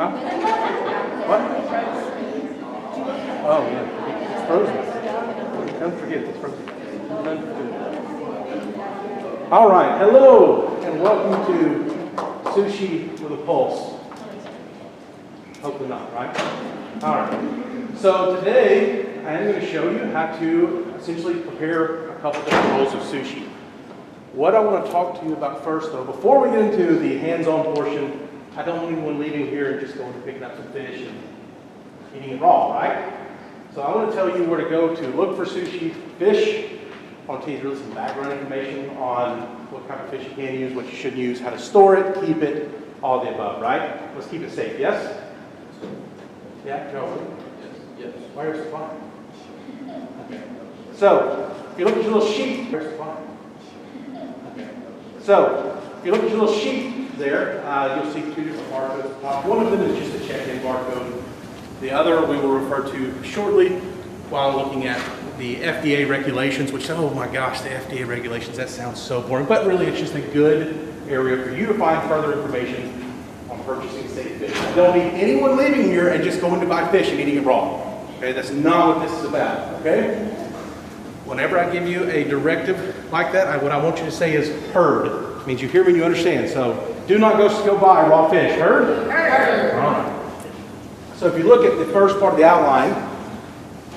Huh? What? Oh, yeah. It's frozen. Don't forget, it's frozen. Don't forget. All right. Hello, and welcome to Sushi with a Pulse. Hopefully not, right? All right. So today, I am going to show you how to essentially prepare a couple different rolls of sushi. What I want to talk to you about first, though, before we get into the hands-on portion, I don't want anyone leaving here and just going and picking up some fish and eating it raw, right? So I want to tell you where to go to look for sushi fish. I want to tell you really some background information on what kind of fish you can use, what you should use, how to store it, keep it, all of the above, right? Let's keep it safe, yes? Yeah? No? Yes. Where's the fire? Okay. So, if you look at your little sheet, where's the fire? Okay. So, if you look at your little sheet there, you'll see two different barcodes at the top. One of them is just a check-in barcode. The other we will refer to shortly while looking at the FDA regulations, which, oh my gosh, the FDA regulations, that sounds so boring. But really, it's just a good area for you to find further information on purchasing safe fish. I don't need anyone leaving here and just going to buy fish and eating it raw. Okay, that's not what this is about, okay? Whenever I give you a directive like that, what I want you to say is heard. It means you hear me and you understand. So do not go buy raw fish. Heard? Heard. All right. So if you look at the first part of the outline,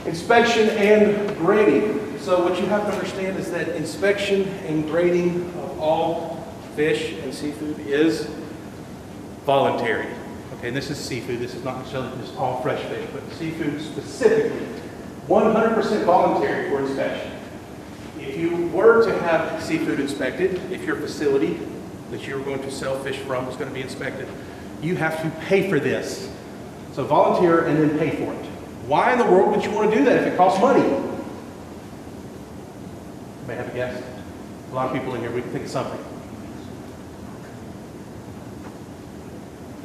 inspection and grading. So what you have to understand is that inspection and grading of all fish and seafood is voluntary. Okay, and this is seafood. This is not necessarily just all fresh fish, but seafood specifically, 100% voluntary for inspection. If you were to have seafood inspected, if your facility that you're going to sell fish from is going to be inspected, you have to pay for this. So volunteer and then pay for it. Why in the world would you want to do that if it costs money? You may have a guess. A lot of people in here, we can think of something.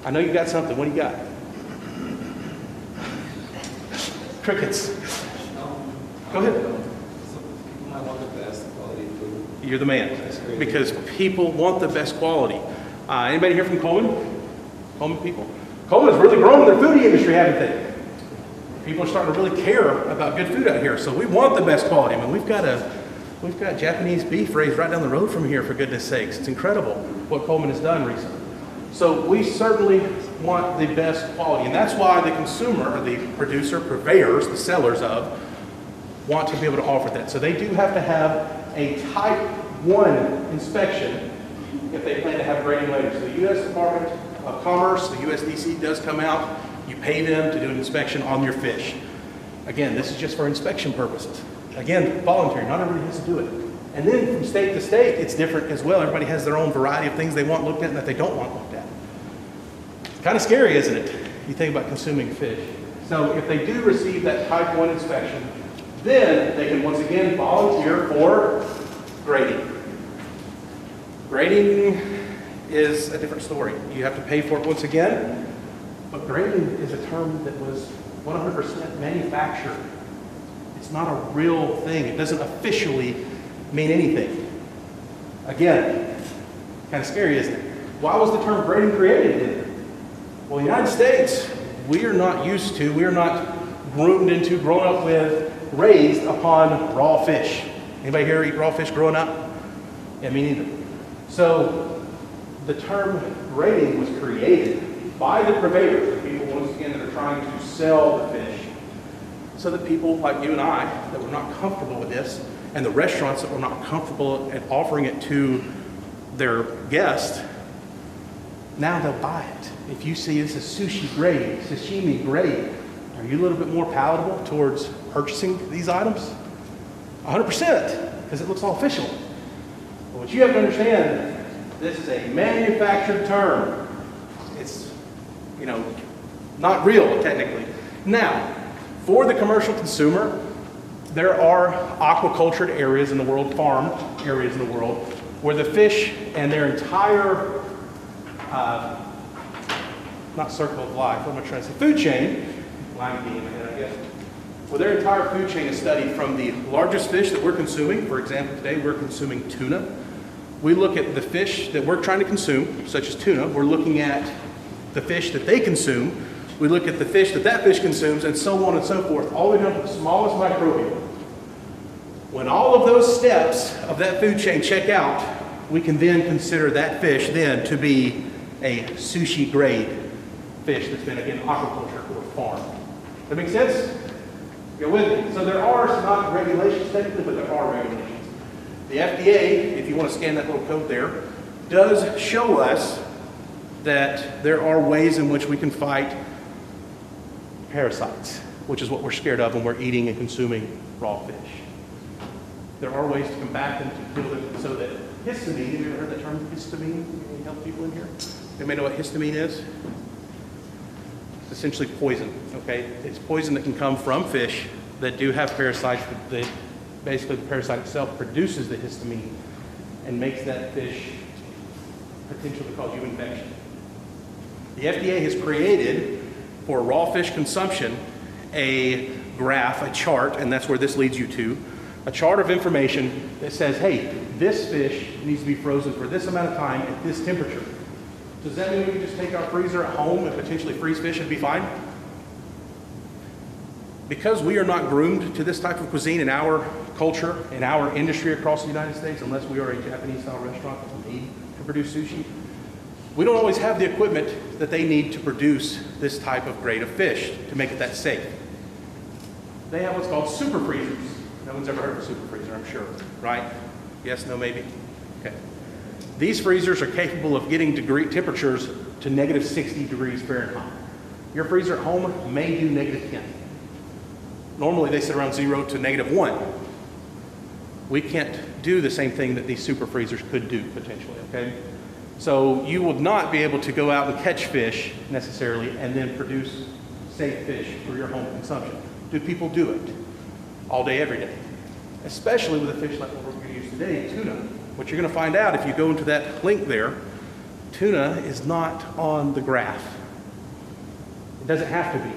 I know you got something. What do you got? Crickets. Go ahead. I want the best quality food. You're the man. Because people want the best quality. Anybody here from Coleman? Coleman people? Coleman's really grown in their foodie industry, haven't they? People are starting to really care about good food out here. So we want the best quality. I mean, we've got Japanese beef raised right down the road from here, for goodness sakes. It's incredible what Coleman has done recently. So we certainly want the best quality. And that's why the consumer, or the producer, purveyors, the sellers of, want to be able to offer that. So they do have to have a type 1 inspection if they plan to have grading later. So the U.S. Department of Commerce, the USDC, does come out. You pay them to do an inspection on your fish. Again, this is just for inspection purposes. Again, voluntary, not everybody has to do it. And then from state to state, it's different as well. Everybody has their own variety of things they want looked at and that they don't want looked at. It's kind of scary, isn't it? You think about consuming fish. So if they do receive that type 1 inspection, then they can once again volunteer for grading. Grading is a different story. You have to pay for it once again. But grading is a term that was 100% manufactured. It's not a real thing. It doesn't officially mean anything. Again, kind of scary, isn't it? Why was the term grading created then? Well, in the United States, we are not groomed into, grown up with, raised upon raw fish. Anybody here eat raw fish growing up? Yeah, me neither. So the term grading was created by the purveyors, the people, once again, that are trying to sell the fish, so that people like you and I that were not comfortable with this, and the restaurants that were not comfortable at offering it to their guests, now they'll buy it. If you see this is sushi grade, sashimi grade, are you a little bit more palatable towards purchasing these items? 100%, because it looks all official. But what you have to understand, this is a manufactured term. It's, not real, technically. Now, for the commercial consumer, there are aquacultured areas in the world, farmed areas in the world, where the fish and their entire, not circle of life, what am I trying to say? Food chain, line being in my head, I guess. Well, their entire food chain is studied from the largest fish that we're consuming. For example, today we're consuming tuna. We look at the fish that we're trying to consume, such as tuna. We're looking at the fish that they consume. We look at the fish that that fish consumes, and so on and so forth, all the way down to the smallest microbial. When all of those steps of that food chain check out, we can then consider that fish then to be a sushi grade fish that's been in aquaculture or farmed. That make sense? Go with me. So there are some not regulations technically, but there are regulations. The FDA, if you want to scan that little code there, does show us that there are ways in which we can fight parasites, which is what we're scared of when we're eating and consuming raw fish. There are ways to combat them, to kill them, so that histamine, have you ever heard that term, histamine? Any health people in here? Anybody know what histamine is? It's essentially poison, okay? It's poison that can come from fish that do have parasites that basically the parasite itself produces the histamine and makes that fish potential to cause you infection. The FDA has created, for raw fish consumption, a graph, a chart, and that's where this leads you to, a chart of information that says, hey, this fish needs to be frozen for this amount of time at this temperature. Does that mean we can just take our freezer at home and potentially freeze fish and be fine? Because we are not groomed to this type of cuisine in our culture, in our industry across the United States, unless we are a Japanese-style restaurant that need to produce sushi, we don't always have the equipment that they need to produce this type of grade of fish to make it that safe. They have what's called super freezers. No one's ever heard of a super freezer, I'm sure, right? Yes, no, maybe? Okay. These freezers are capable of getting temperatures to negative 60 degrees Fahrenheit. Your freezer at home may do negative 10. Normally they sit around 0 to negative 1. We can't do the same thing that these super freezers could do potentially, okay? So you would not be able to go out and catch fish necessarily and then produce safe fish for your home consumption. Do people do it? All day, every day. Especially with a fish like what we're going to use today, tuna. What you're going to find out if you go into that link there, tuna is not on the graph. It doesn't have to be.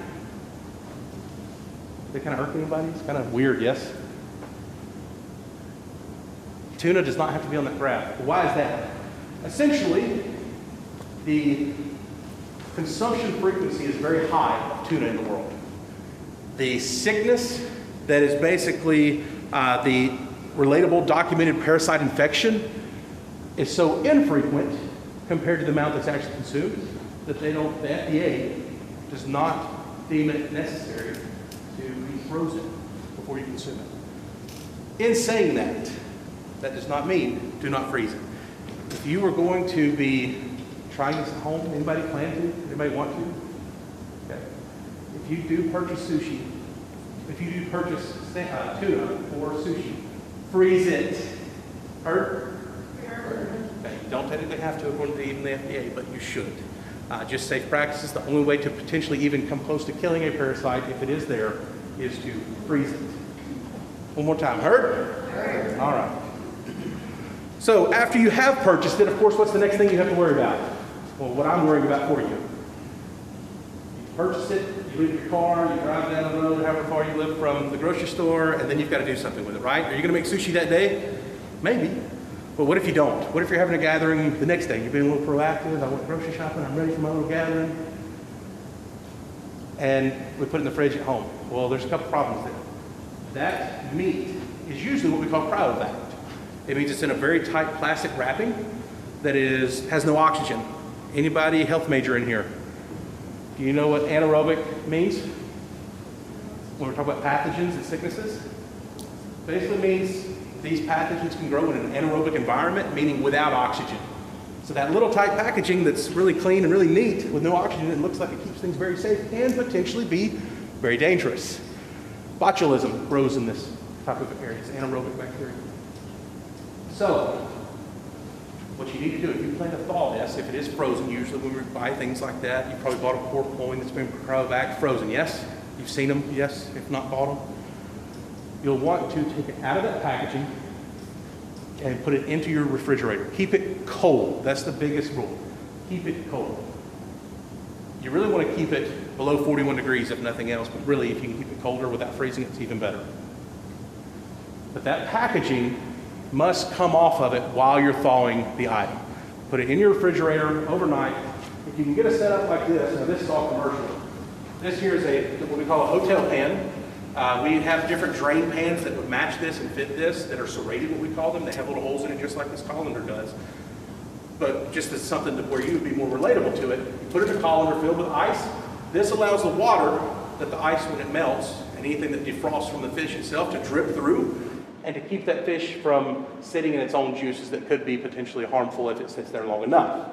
Does that kind of irk anybody? It's kind of weird, yes? Tuna does not have to be on that graph. Why is that? Essentially, the consumption frequency is very high of tuna in the world. The sickness that is basically the relatable documented parasite infection is so infrequent compared to the amount that's actually consumed that the FDA does not deem it necessary to be frozen before you consume it. In saying that, that does not mean do not freeze it. If you are going to be trying this at home, anybody plan to? Anybody want to? Okay. If you do purchase sushi, if you do purchase tuna or sushi, freeze it. Heard? Okay. You don't technically have to according to even the FDA, but you should. Just safe practices. The only way to potentially even come close to killing a parasite, if it is there, is to freeze it. One more time. Heard? Heard. All right. So after you have purchased it, of course, what's the next thing you have to worry about? Well, what I'm worrying about for you. You purchase it, you leave your car, you drive down the road, however far you live from the grocery store, and then you've got to do something with it, right? Are you going to make sushi that day? Maybe. But what if you don't? What if you're having a gathering the next day? You're being a little proactive. I went grocery shopping. I'm ready for my little gathering. And we put it in the fridge at home. Well, there's a couple problems there. That meat is usually what we call cryovac. It means it's in a very tight plastic wrapping that has no oxygen. Anybody health major in here? Do you know what anaerobic means? When we're talking about pathogens and sicknesses? Basically means these pathogens can grow in an anaerobic environment, meaning without oxygen. So that little tight packaging that's really clean and really neat with no oxygen, it looks like it keeps things very safe, can potentially be very dangerous. Botulism grows in this type of area. It's anaerobic bacteria. So, what you need to do, if you plan to thaw this, if it is frozen, usually when we buy things like that, you probably bought a pork loin that's been cryovac frozen, yes? You've seen them, yes, if not bought them. You'll want to take it out of that packaging and put it into your refrigerator. Keep it cold. That's the biggest rule. Keep it cold. You really want to keep it below 41 degrees if nothing else, but really if you can keep it colder without freezing, it's even better. But that packaging must come off of it while you're thawing the item. Put it in your refrigerator overnight, if you can get a setup like this, now this is all commercial. This here is what we call a hotel pan. We have different drain pans that would match this and fit this, that are serrated, what we call them. They have little holes in it just like this colander does. But just as something where you would be more relatable to it, you put it in a colander filled with ice. This allows the water that the ice, when it melts, and anything that defrosts from the fish itself to drip through, and to keep that fish from sitting in its own juices that could be potentially harmful if it sits there long enough.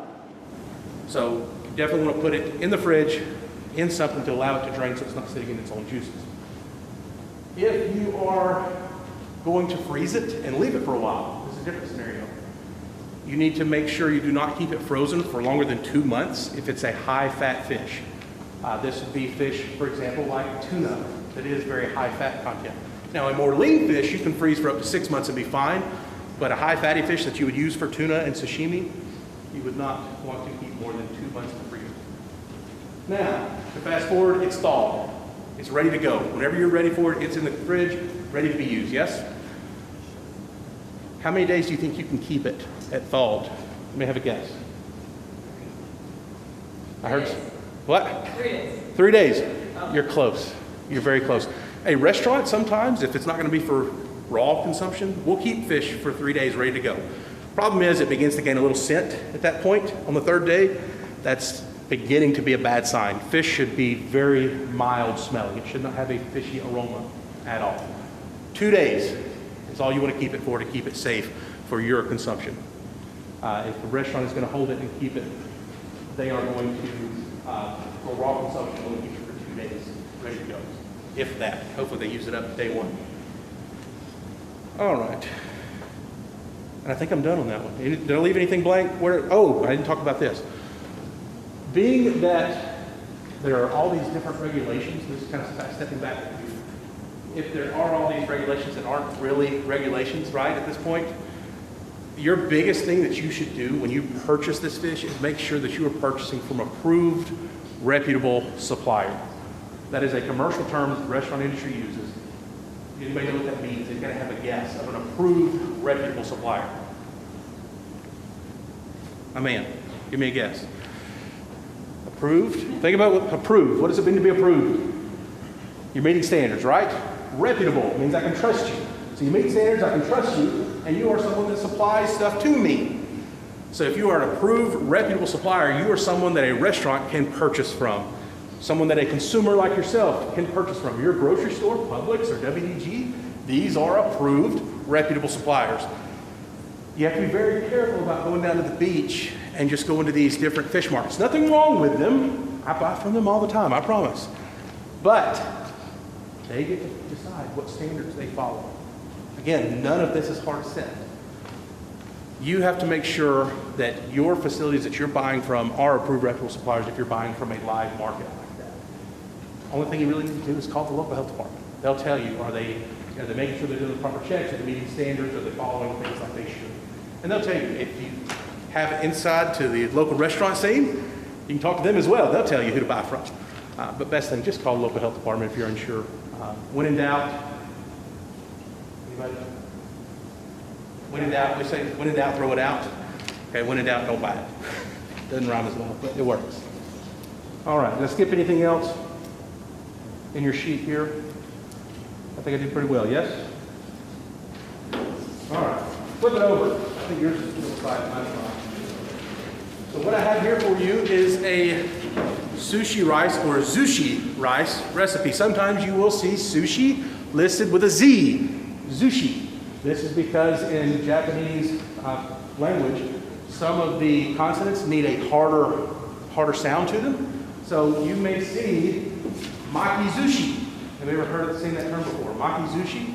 So you definitely want to put it in the fridge, in something to allow it to drain so it's not sitting in its own juices. If you are going to freeze it and leave it for a while, this is a different scenario. You need to make sure you do not keep it frozen for longer than 2 months if it's a high-fat fish. This would be fish, for example, like tuna, that is very high fat content. Now, a more lean fish, you can freeze for up to 6 months and be fine, but a high fatty fish that you would use for tuna and sashimi, you would not want to keep more than 2 months in the freezer. Now, to fast forward, it's thawed. It's ready to go. Whenever you're ready for it, it's in the fridge, ready to be used, yes? How many days do you think you can keep it at thawed? Let me have a guess. I heard. What? 3 days. 3 days. Oh. You're close. You're very close. A restaurant, sometimes, if it's not going to be for raw consumption, we'll keep fish for 3 days ready to go. Problem is, it begins to gain a little scent at that point. On the 3rd day, that's beginning to be a bad sign. Fish should be very mild smelling. It should not have a fishy aroma at all. 2 days is all you want to keep it for, to keep it safe for your consumption. If the restaurant is going to hold it and keep it, they are going to, for raw consumption, only keep it for 2 days, ready to go. If that. Hopefully they use it up day 1. All right. And I think I'm done on that one. Did I leave anything blank? Oh, I didn't talk about this. Being that there are all these different regulations, this is kind of stepping back. If there are all these regulations that aren't really regulations, right, at this point, your biggest thing that you should do when you purchase this fish is make sure that you are purchasing from approved, reputable supplier. That is a commercial term that the restaurant industry uses. Anybody know what that means? They've got to have a guess of an approved, reputable supplier. A man, give me a guess. Approved? Think about what approved. What does it mean to be approved? You're meeting standards, right? Reputable means I can trust you. So you meet standards, I can trust you, and you are someone that supplies stuff to me. So if you are an approved, reputable supplier, you are someone that a restaurant can purchase from. Someone that a consumer like yourself can purchase from. Your grocery store, Publix or WDG, these are approved, reputable suppliers. You have to be very careful about going down to the beach and just going to these different fish markets. Nothing wrong with them. I buy from them all the time, I promise. But they get to decide what standards they follow. Again, none of this is hard set. You have to make sure that your facilities that you're buying from are approved, reputable suppliers if you're buying from a live market like that. Only thing you really need to do is call the local health department. They'll tell you, are they making sure they're doing the proper checks, are they meeting standards, are they following things like they should? And they'll tell you, if you have inside to the local restaurant scene, you can talk to them as well. They'll tell you who to buy from. But best thing, just call the local health department if you're unsure. When in doubt, anybody? When in doubt, we say, when in doubt, throw it out. Okay, when in doubt, don't buy it. Doesn't rhyme as well, but it works. All right, did I skip anything else in your sheet here? I think I did pretty well, yes? All right, flip it over. I think yours is a little side, mine's not. So what I have here for you is a sushi rice or a sushi rice recipe. Sometimes you will see sushi listed with a Z, sushi. This is because in Japanese language, some of the consonants need a harder sound to them. So you may see makizushi. Have you ever seen that term before? Makizushi?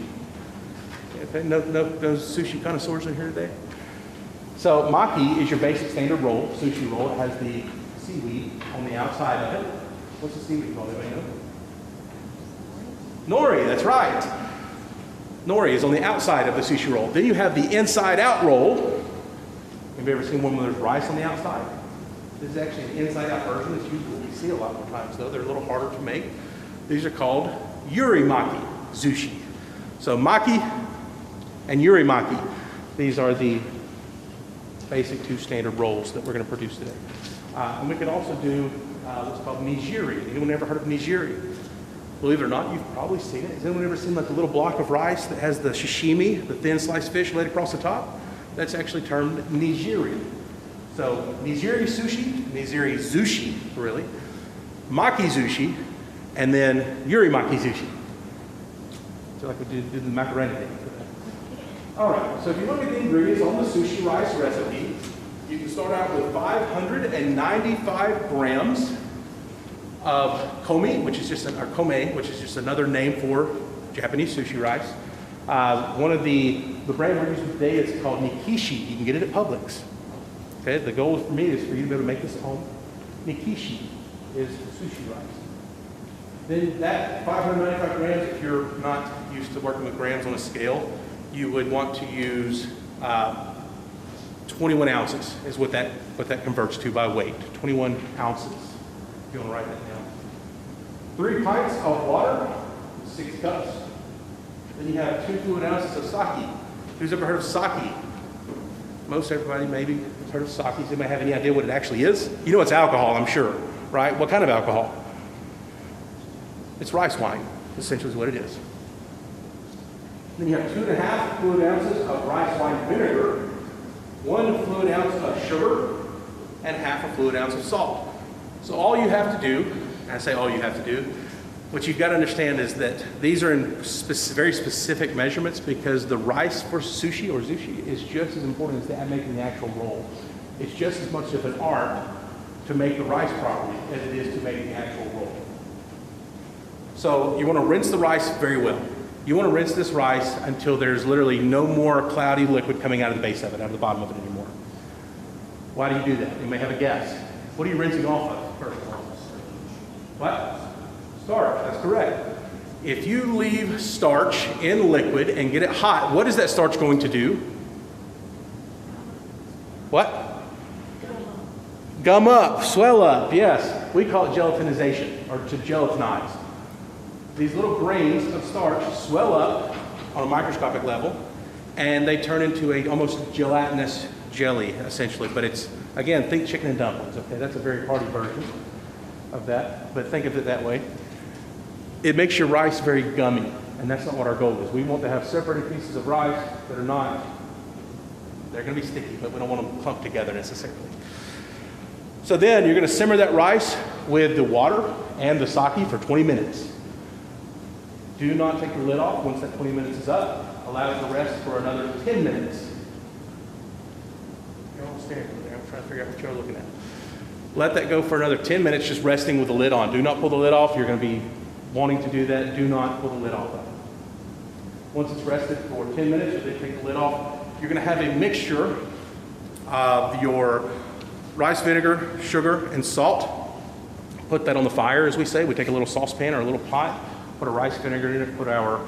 Okay, no sushi connoisseurs in here today? So maki is your basic standard roll, sushi roll. It has the seaweed on the outside of it. What's the seaweed called? Anybody know? Nori, that's right. Nori is on the outside of the sushi roll. Then you have the inside out roll. Have you ever seen one where there's rice on the outside? This is actually an inside out version. It's usually what we see a lot more times though. They're a little harder to make. These are called yurimaki sushi. So maki and yurimaki. These are the basic 2 standard rolls that we're going to produce today. And we can also do what's called nigiri. Anyone ever heard of nigiri? Believe it or not, you've probably seen it. Has anyone ever seen like a little block of rice that has the sashimi, the thin sliced fish laid across the top? That's actually termed nigiri. So nigiri sushi, nigiri zushi, really, maki zushi, and then yuri maki sushi. So like we did the macaroni thing. All right, so if you look at the ingredients on the sushi rice recipe, you can start out with 595 grams of komi, which is just kome, which is just another name for Japanese sushi rice. One of the brand we're using today is called Nikishi. You can get it at Publix. Okay, the goal for me is for you to be able to make this at home. Nikishi is sushi rice. Then that 595 grams, if you're not used to working with grams on a scale, you would want to use 21 ounces is what that converts to by weight. 21 ounces. If you want to write that down. 3 pints of water, 6 cups. Then you have 2 fluid ounces of sake. Who's ever heard of sake? Most everybody maybe has heard of sake. Does anybody have any idea what it actually is? You know it's alcohol, I'm sure, right? What kind of alcohol? It's rice wine, essentially is what it is. Then you have 2.5 fluid ounces of rice wine vinegar, 1 fluid ounce of sugar, and half a fluid ounce of salt. So all you have to do, and I say all you have to do, what you've got to understand is that these are in very specific measurements because the rice for sushi or zushi is just as important as making the actual roll. It's just as much of an art to make the rice properly as it is to make the actual roll. So you want to rinse the rice very well. You want to rinse this rice until there's literally no more cloudy liquid coming out of the base of it, out of the bottom of it anymore. Why do you do that? You may have a guess. What are you rinsing off of, first of all? What? Starch, that's correct. If you leave starch in liquid and get it hot, what is that starch going to do? What? Gum up, swell up, yes. We call it gelatinization, or to gelatinize. These little grains of starch swell up on a microscopic level, and they turn into a almost gelatinous jelly, essentially. But it's, again, think chicken and dumplings, okay? That's a very hearty version of that, but think of it that way. It makes your rice very gummy, and that's not what our goal is. We want to have separated pieces of rice that are not, they're going to be sticky, but we don't want them clumped together necessarily. So then you're going to simmer that rice with the water and the sake for 20 minutes. Do not take the lid off once that 20 minutes is up. Allow it to rest for another 10 minutes. You're all staring over there. I'm trying to figure out what you're looking at. Let that go for another 10 minutes, just resting with the lid on. Do not pull the lid off. You're going to be wanting to do that. Do not pull the lid off of it. Once it's rested for 10 minutes, you take the lid off. You're going to have a mixture of your rice vinegar, sugar, and salt. Put that on the fire, as we say. We take a little saucepan or a little pot, put a rice vinegar in it, put our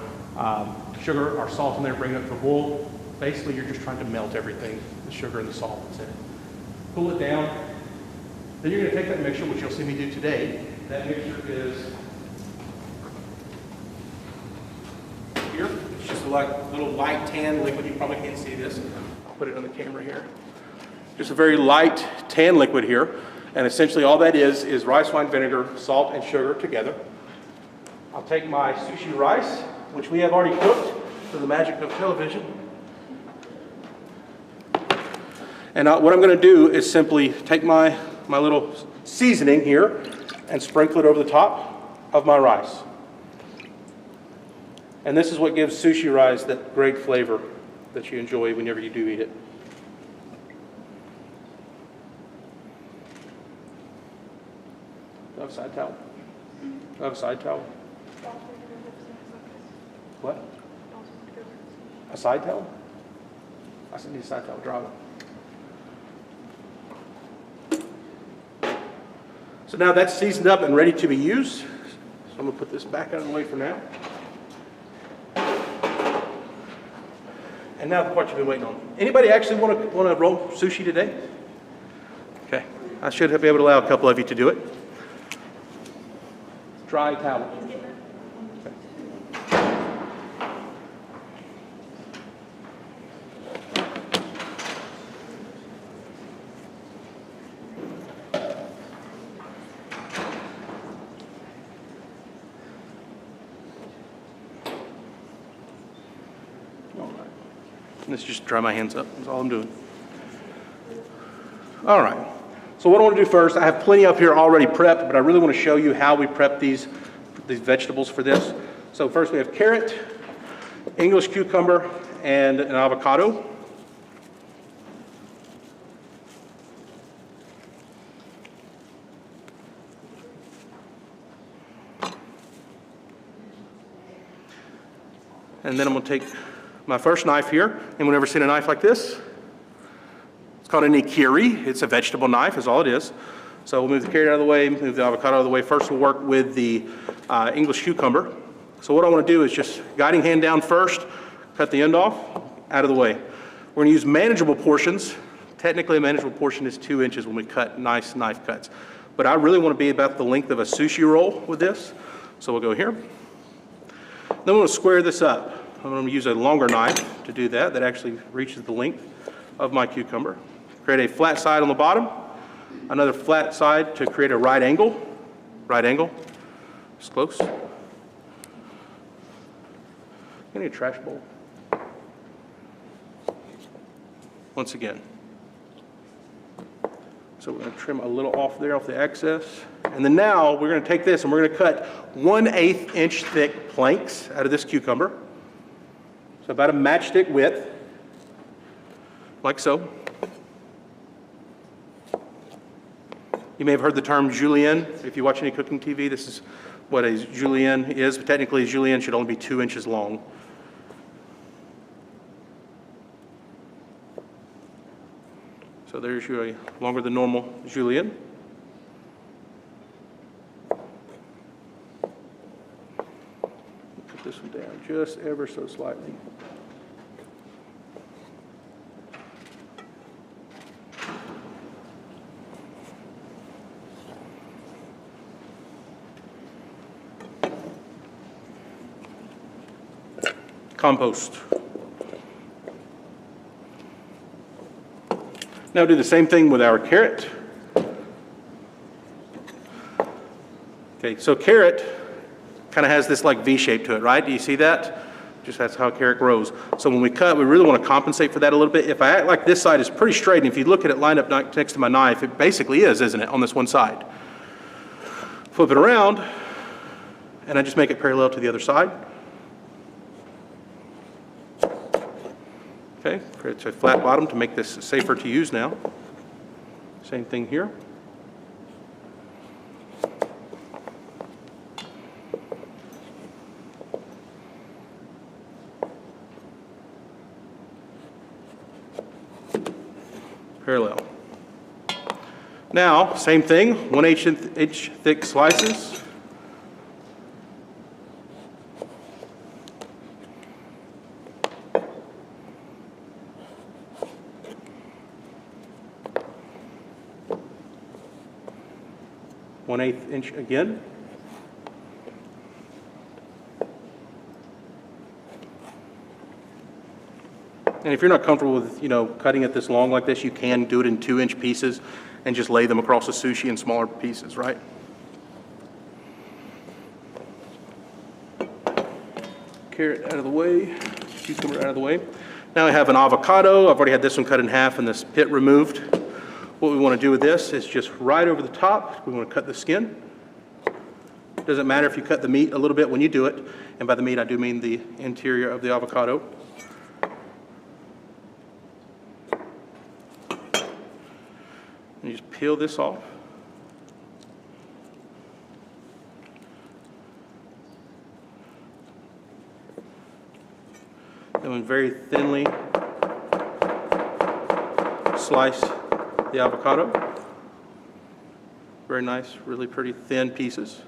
sugar, our salt in there, bring it up to a boil. Basically, you're just trying to melt everything, the sugar and the salt that's in it. Cool it down. Then you're going to take that mixture, which you'll see me do today. That mixture is here. It's just a little light tan liquid. You probably can't see this. I'll put it on the camera here. Just a very light tan liquid here. And essentially all that is rice wine vinegar, salt, and sugar together. I'll take my sushi rice, which we have already cooked for the magic of television. And what I'm going to do is simply take my little seasoning here and sprinkle it over the top of my rice. And this is what gives sushi rice that great flavor that you enjoy whenever you do eat it. Do I have a side towel? Do I have a side towel? What? A side towel? I need a side towel. Draw it. So now that's seasoned up and ready to be used. So I'm going to put this back out of the way for now. And now the part you've been waiting on. Anybody actually want to roll sushi today? Okay. I should be able to allow a couple of you to do it. Dry towel. Okay. Let's just dry my hands up, that's all I'm doing. All right, so what I want to do first, I have plenty up here already prepped, but I really want to show you how we prep these vegetables for this. So first we have carrot, English cucumber, and an avocado. And then I'm going to take my first knife here. Anyone ever seen a knife like this? It's called a nikiri. It's a vegetable knife, is all it is. So we'll move the carrot out of the way, move the avocado out of the way. First we'll work with the English cucumber. So what I want to do is just guiding hand down first, cut the end off, out of the way. We're going to use manageable portions. Technically a manageable portion is 2 inches when we cut nice knife cuts. But I really want to be about the length of a sushi roll with this. So we'll go here. Then we're going to square this up. I'm going to use a longer knife to do that. That actually reaches the length of my cucumber. Create a flat side on the bottom. Another flat side to create a right angle. Right angle. It's close. I need a trash bowl. Once again. So we're going to trim a little off there, off the excess. And then now we're going to take this and we're going to cut 1/8 inch thick planks out of this cucumber. So about a matchstick width, like so. You may have heard the term julienne. If you watch any cooking TV, this is what a julienne is. But technically, a julienne should only be 2 inches long. So there's your longer than normal julienne. Put this one down just ever so slightly. Compost. Now do the same thing with our carrot. Okay, so carrot kind of has this like V shape to it, right? Do you see that? Just that's how carrot grows. So when we cut, we really want to compensate for that a little bit. If I act like this side is pretty straight, and if you look at it lined up next to my knife, it basically is, isn't it, on this one side? Flip it around, and I just make it parallel to the other side. Okay, create a flat bottom to make this safer to use now. Same thing here. Parallel. Now, same thing, 1/8 inch thick slices. One-eighth inch again. And if you're not comfortable with, cutting it this long like this, you can do it in 2-inch pieces and just lay them across the sushi in smaller pieces, right? Carrot out of the way, cucumber out of the way. Now I have an avocado. I've already had this one cut in half and this pit removed. What we want to do with this is just right over the top, we want to cut the skin. Doesn't matter if you cut the meat a little bit when you do it, and by the meat I do mean the interior of the avocado. And you just peel this off. Then very thinly slice the avocado. Very nice, really pretty thin pieces.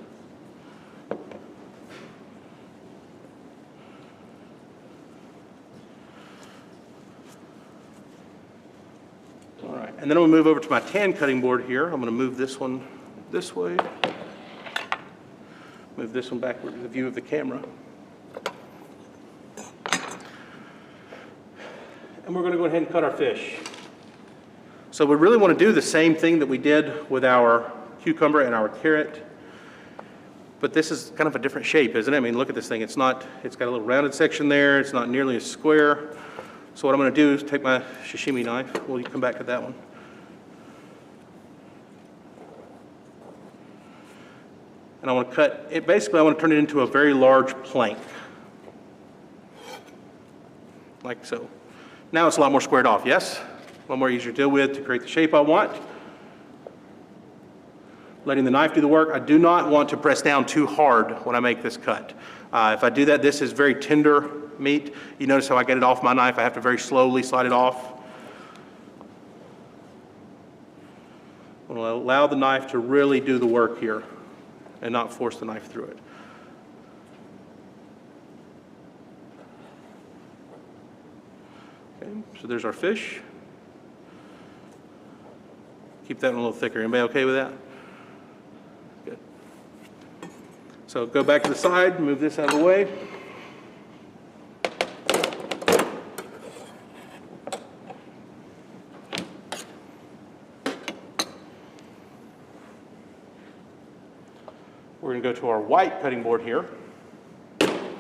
All right, and then I'm going to move over to my tan cutting board here. I'm going to move this one this way. Move this one backward to the view of the camera. And we're going to go ahead and cut our fish. So we really want to do the same thing that we did with our cucumber and our carrot, but this is kind of a different shape, isn't it? I mean, look at this thing. It's got a little rounded section there. It's not nearly as square. So what I'm going to do is take my sashimi knife. We'll come back to that one. And I want to cut it. Basically, I want to turn it into a very large plank. Like so. Now it's a lot more squared off, yes? A lot more easier to deal with to create the shape I want. Letting the knife do the work. I do not want to press down too hard when I make this cut. If I do that, this is very tender meat. You notice how I get it off my knife. I have to very slowly slide it off. I'm going to allow the knife to really do the work here and not force the knife through it. Okay, so there's our fish. Keep that one a little thicker. Anybody okay with that? Good. So go back to the side, move this out of the way. We're going to go to our white cutting board here.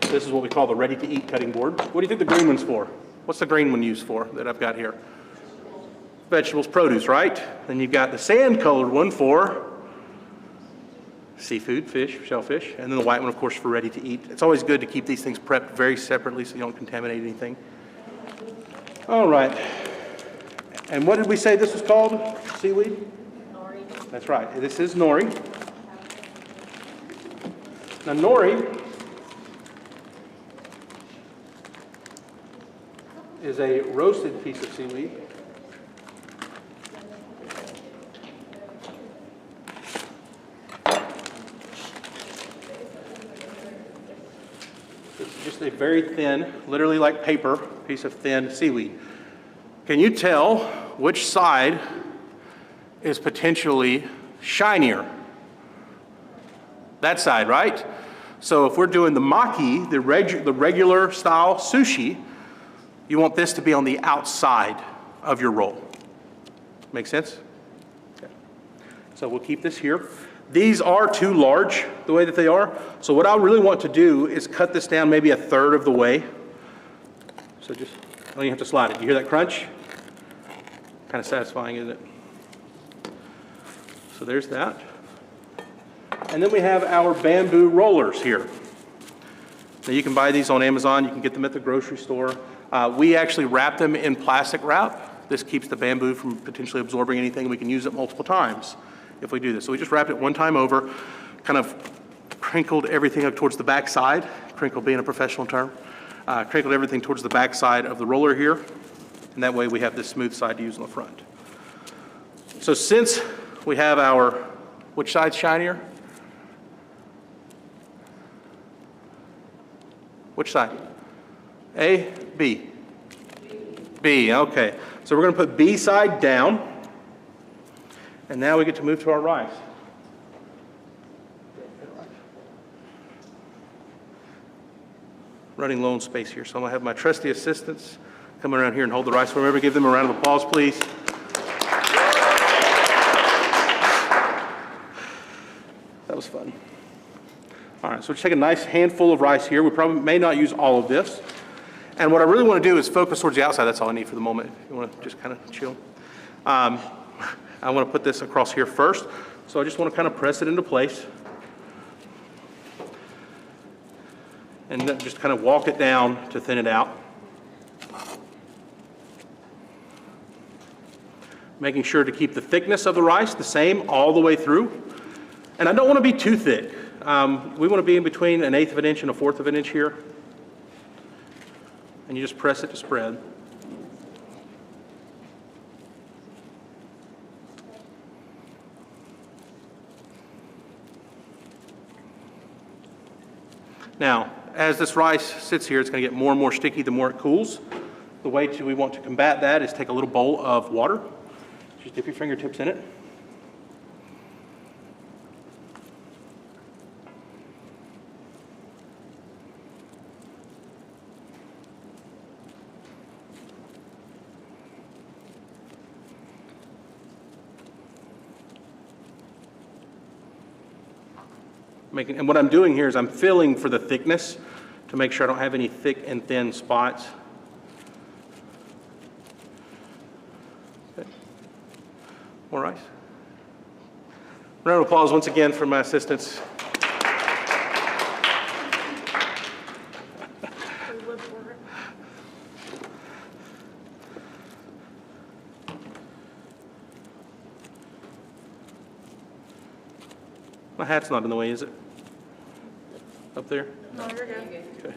This is what we call the ready-to-eat cutting board. What do you think the green one's for? What's the green one used for that I've got here? Vegetables, produce, right? Then you've got the sand-colored one for seafood, fish, shellfish, and then the white one, of course, for ready-to-eat. It's always good to keep these things prepped very separately so you don't contaminate anything. All right. And what did we say this was called? Seaweed? Nori. That's right. This is nori. Now, nori is a roasted piece of seaweed. It's just a very thin, literally like paper, piece of thin seaweed. Can you tell which side is potentially shinier? That side, right? So if we're doing the maki, the regular style sushi, you want this to be on the outside of your roll. Make sense? Okay. So we'll keep this here. These are too large the way that they are. So what I really want to do is cut this down maybe a third of the way. So just, oh, you have to slide it. You hear that crunch? Kind of satisfying, isn't it? So there's that. And then we have our bamboo rollers here. Now you can buy these on Amazon. You can get them at the grocery store. We actually wrap them in plastic wrap. This keeps the bamboo from potentially absorbing anything. We can use it multiple times if we do this. So we just wrapped it one time over, kind of crinkled everything up towards the back side, crinkle being a professional term, crinkled everything towards the back side of the roller here, and that way we have this smooth side to use on the front. So since we have our, which side's shinier? Which side? A, B? B, okay. So we're going to put B side down. And now we get to move to our rice. Running low on space here, so I'm going to have my trusty assistants come around here and hold the rice. Remember, give them a round of applause, please. That was fun. All right, so just take a nice handful of rice here. We probably may not use all of this. And what I really want to do is focus towards the outside. That's all I need for the moment. You want to just kind of chill. I want to put this across here first. So I just want to kind of press it into place. And then just kind of walk it down to thin it out. Making sure to keep the thickness of the rice the same all the way through. And I don't want to be too thick. We want to be in between 1/8 of an inch and 1/4 of an inch here. And you just press it to spread. Now, as this rice sits here, it's going to get more and more sticky the more it cools. The way we want to combat that is take a little bowl of water. Just dip your fingertips in it. And what I'm doing here is I'm filling for the thickness to make sure I don't have any thick and thin spots. Round of applause once again for my assistants. My hat's not in the way, is it? Up there? No, you're good. Okay.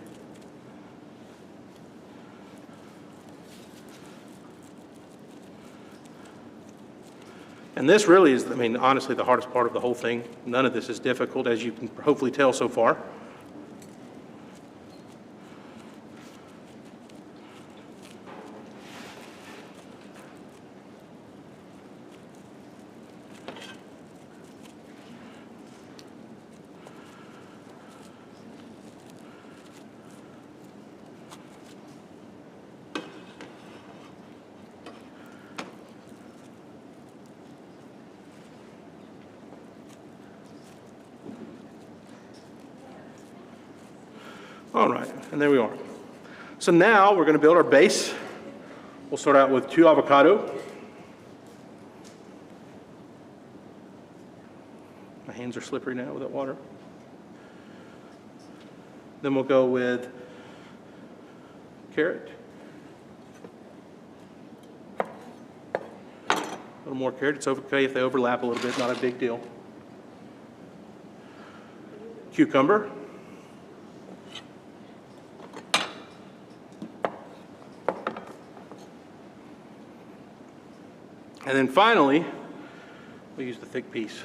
And this really is, I mean, honestly, the hardest part of the whole thing. None of this is difficult, as you can hopefully tell so far. All right, and there we are. So now we're going to build our base. We'll start out with 2 avocado. My hands are slippery now with that water. Then we'll go with carrot. A little more carrot. It's okay if they overlap a little bit, not a big deal. Cucumber. And then finally, we'll use the thick piece.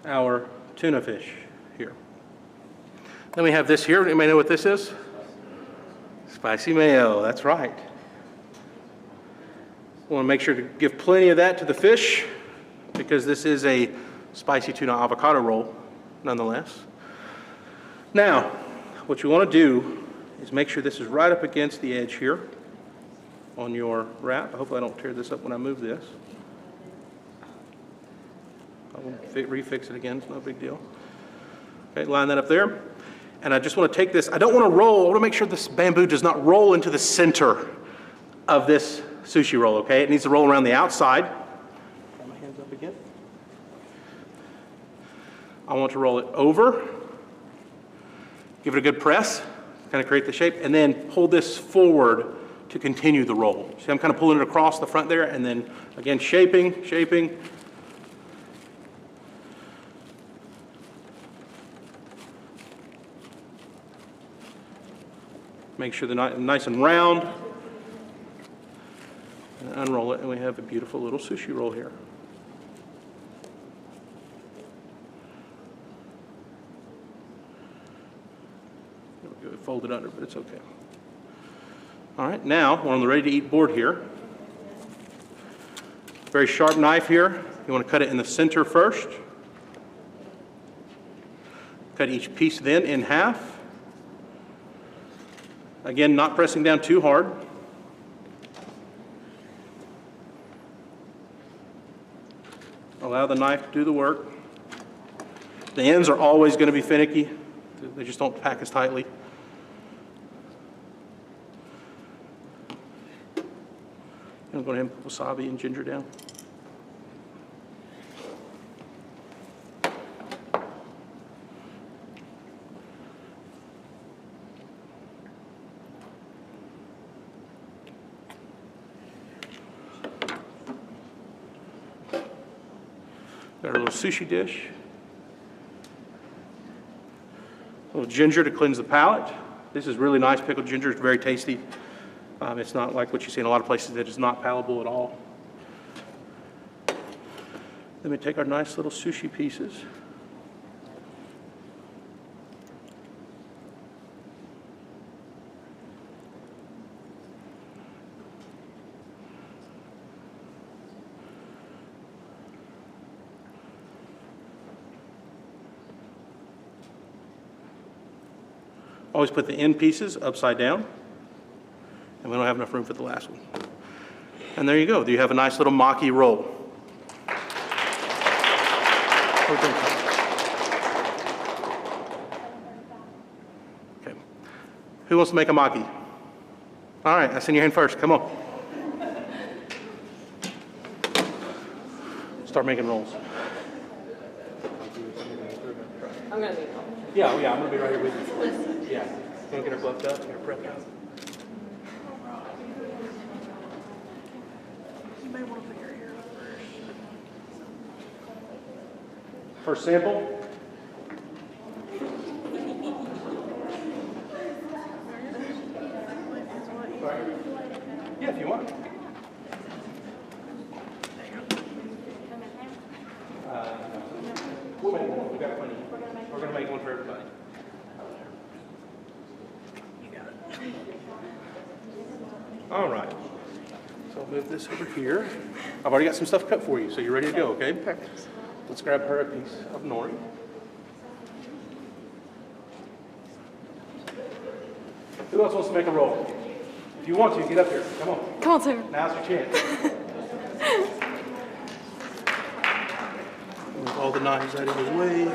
Our tuna fish here. Then we have this here. Anybody know what this is? Spicy mayo, that's right. We want to make sure to give plenty of that to the fish because this is a spicy tuna avocado roll, nonetheless. Now, what you want to do is make sure this is right up against the edge here on your wrap. Hopefully I don't tear this up when I move this. I will refix it again, it's no big deal. Okay, line that up there. And I just want to take this, I don't want to roll, I want to make sure this bamboo does not roll into the center of this sushi roll, okay? It needs to roll around the outside. Got my hands up again. I want to roll it over, give it a good press, kind of create the shape, and then pull this forward to continue the roll. See, I'm kind of pulling it across the front there, and then again, shaping. Make sure they're nice and round. And unroll it, and we have a beautiful little sushi roll here. There we go, fold it under, but it's okay. All right, now we're on the ready-to-eat board here. Very sharp knife here. You want to cut it in the center first. Cut each piece then in half. Again, not pressing down too hard. Allow the knife to do the work. The ends are always going to be finicky. They just don't pack as tightly. I'm going to put wasabi and ginger down. Got our little sushi dish. A little ginger to cleanse the palate. This is really nice pickled ginger. It's very tasty. It's not like what you see in a lot of places that is not palatable at all. Then we take our nice little sushi pieces. Always put the end pieces upside down. And we don't have enough room for the last one. And there you go. You have a nice little maki roll. Okay. Who wants to make a maki? All right, I send your hand first. Come on. Start start making rolls. I'm gonna need help. Yeah, I'm gonna be right here with you. Yeah. Gonna get her fluffed up, get her prepped up. You may want to put your hair up first. First sample. Yeah, if you want. We'll make one. We got plenty. We're gonna make one for everybody. You got it. All right. So I'll move this over here. I've already got some stuff cut for you, so you're ready to go, okay? Perfect. Let's grab her a piece of nori. Who else wants to make a roll? If you want to, get up here. Come on. Come on, Sarah. Now's your chance. Move all the knives out of the way.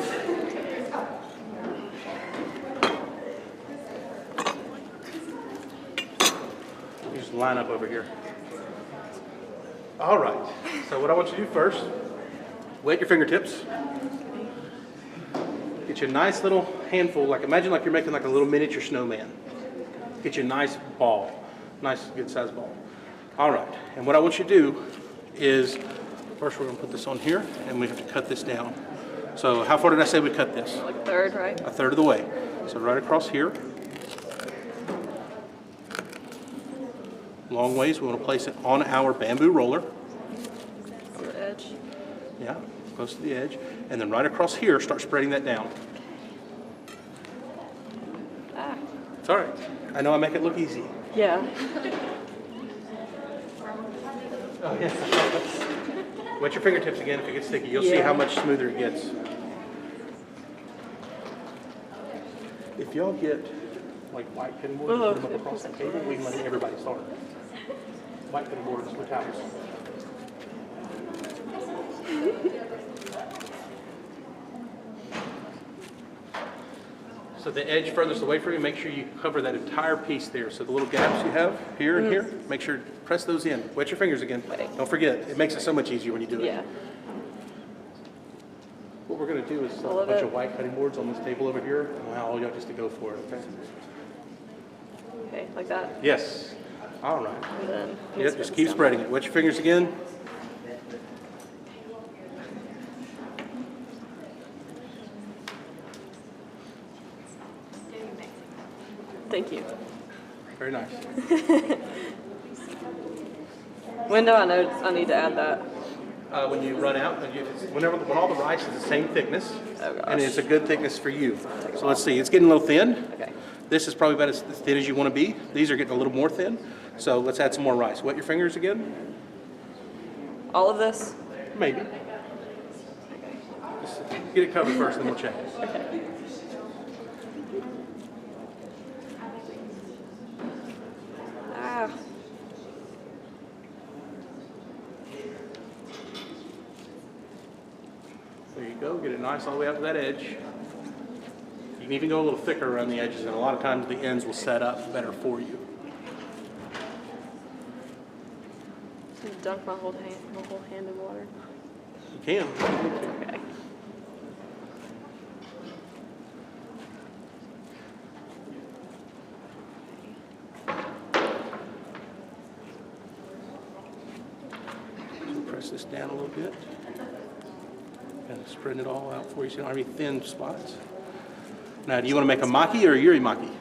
You just line up over here. All right. So what I want you to do first, wet your fingertips. Get you a nice little handful, like imagine like you're making like a little miniature snowman. Get you a nice ball, nice good sized ball. All right, and what I want you to do is, first we're gonna put this on here and we have to cut this down. So how far did I say we cut this? Like a third, right? A third of the way. So right across here. Long ways, we want to place it on our bamboo roller. On the edge. Yeah, close to the edge. And then right across here, start spreading that down. Ah. It's all right. I know I make it look easy. Yeah. Oh, yeah. Wet your fingertips again if it gets sticky. You'll see how much smoother it gets. If y'all get like white cutting boards and put them up across the table, we can let everybody start. White cutting boards with towels. So the edge furthest away from you, make sure you cover that entire piece there. So the little gaps you have here and here, make sure to press those in. Wet your fingers again. Don't forget, it makes it so much easier when you do it. Yeah. What we're going to do is set a bunch of white cutting boards on this table over here and allow all y'all just to go for it, okay? Okay, like that. Yes. All right. And then Yep, just keep spreading it. Wet your fingers again. Thank you. Very nice. When do I know I need to add that? When you run out, when all the rice is the same thickness, and it's a good thickness for you. So let's see, it's getting a little thin. Okay. This is probably about as thin as you want to be. These are getting a little more thin. So let's add some more rice. Wet your fingers again. All of this? Maybe. Just get it covered first, then we'll check it. Okay. Ah. There you go. Get it nice all the way out to that edge. You can even go a little thicker around the edges, and a lot of times the ends will set up better for you. Dunk my whole hand in water. You can. Okay. So press this down a little bit. Kind of spreading it all out for you so you don't have any thin spots. Now, do you want to make a maki or a yuri maki?